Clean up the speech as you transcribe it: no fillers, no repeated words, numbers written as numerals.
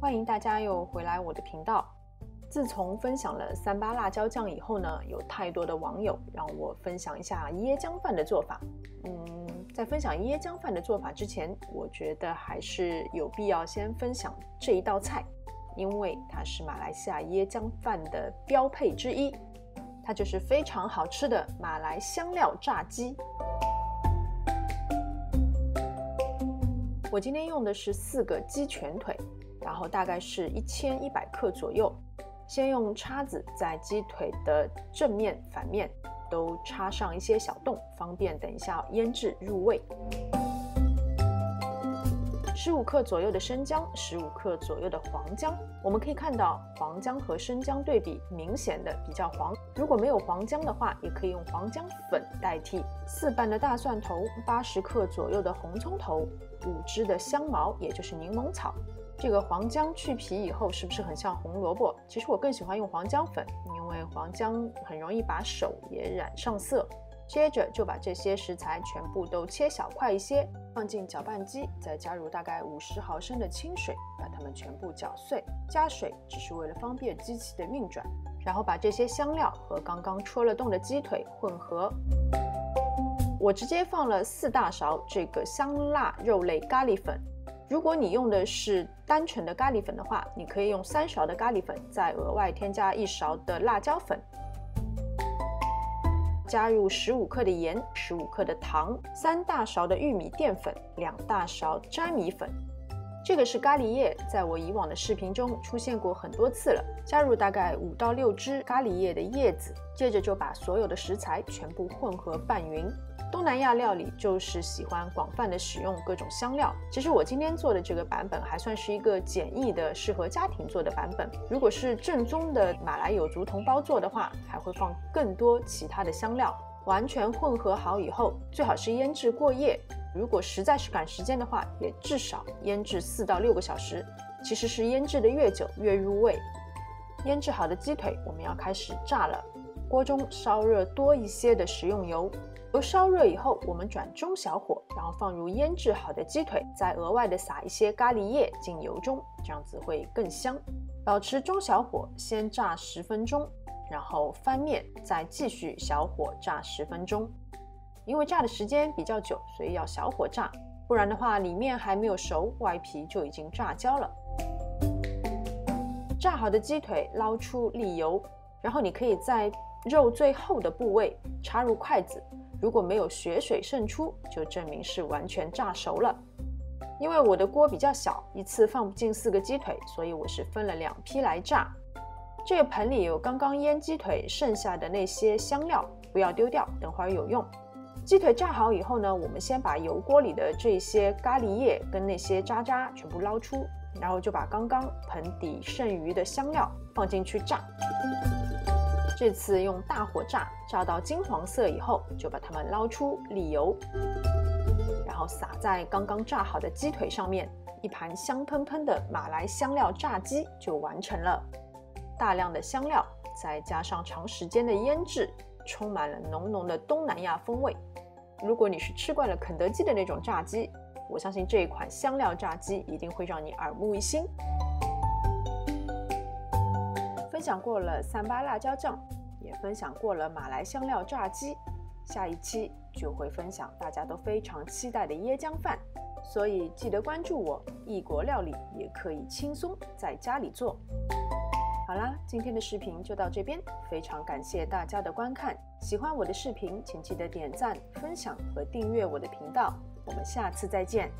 欢迎大家又回来我的频道。自从分享了38辣椒酱以后呢，有太多的网友让我分享一下椰浆饭的做法。在分享椰浆饭的做法之前，我觉得还是有必要先分享这一道菜，因为它是马来西亚椰浆饭的标配之一，它就是非常好吃的马来香料炸鸡。我今天用的是4个鸡全腿，然后大概是1100克左右。先用叉子在鸡腿的正面、反面都插上一些小洞，方便等一下腌制入味。15克左右的生姜，15克左右的黄姜。我们可以看到黄姜和生姜对比明显的比较黄，如果没有黄姜的话，也可以用黄姜粉代替。4瓣的大蒜头，80克左右的红葱头，5支的香茅，也就是柠檬草。这个黄姜去皮以后是不是很像红萝卜？其实我更喜欢用黄姜粉，因为黄姜很容易把手也染上色。接着就把这些食材全部都切小块一些，放进搅拌机，再加入大概50毫升的清水，把它们全部搅碎。加水只是为了方便机器的运转。然后把这些香料和刚刚戳了洞的鸡腿混合。我直接放了4大勺这个香辣肉类咖喱粉。如果你用的是单纯的咖喱粉的话，你可以用3勺的咖喱粉，再额外添加1勺的辣椒粉，加入15克的盐，15克的糖，3大勺的玉米淀粉，2大勺粘米粉。这个是咖喱叶，在我以往的视频中出现过很多次了。加入大概5到6支咖喱叶的叶子，接着就把所有的食材全部混合拌匀。东南亚料理就是喜欢广泛的使用各种香料。其实我今天做的这个版本还算是一个简易的适合家庭做的版本。如果是正宗的马来有族同胞做的话，还会放更多其他的香料。完全混合好以后，最好是腌制过夜。如果实在是赶时间的话，也至少腌制4到6个小时。其实是腌制的越久越入味。腌制好的鸡腿我们要开始炸了。锅中烧热多一些的食用油。油烧热以后，我们转中小火，然后放入腌制好的鸡腿，再额外的撒一些咖喱叶进油中，这样子会更香。保持中小火，先炸10分钟，然后翻面，再继续小火炸10分钟。因为炸的时间比较久，所以要小火炸，不然的话里面还没有熟，外皮就已经炸焦了。炸好的鸡腿捞出沥油，然后你可以在肉最厚的部位插入筷子，如果没有血水渗出，就证明是完全炸熟了。因为我的锅比较小，一次放不进4个鸡腿，所以我是分了2批来炸。这个盆里有刚刚腌鸡腿剩下的那些香料，不要丢掉，等会儿有用。鸡腿炸好以后呢，我们先把油锅里的这些咖喱叶跟那些渣渣全部捞出，然后就把刚刚盆底剩余的香料放进去炸。这次用大火炸，炸到金黄色以后，就把它们捞出沥油，然后撒在刚刚炸好的鸡腿上面，一盘香喷喷的马来香料炸鸡就完成了。大量的香料，再加上长时间的腌制，充满了浓浓的东南亚风味。如果你是吃惯了肯德基的那种炸鸡，我相信这一款香料炸鸡一定会让你耳目一新。分享过了38辣椒酱，也分享过了马来香料炸鸡，下一期就会分享大家都非常期待的椰浆饭，所以记得关注我，异国料理也可以轻松在家里做。好啦，今天的视频就到这边，非常感谢大家的观看。喜欢我的视频，请记得点赞、分享和订阅我的频道。我们下次再见。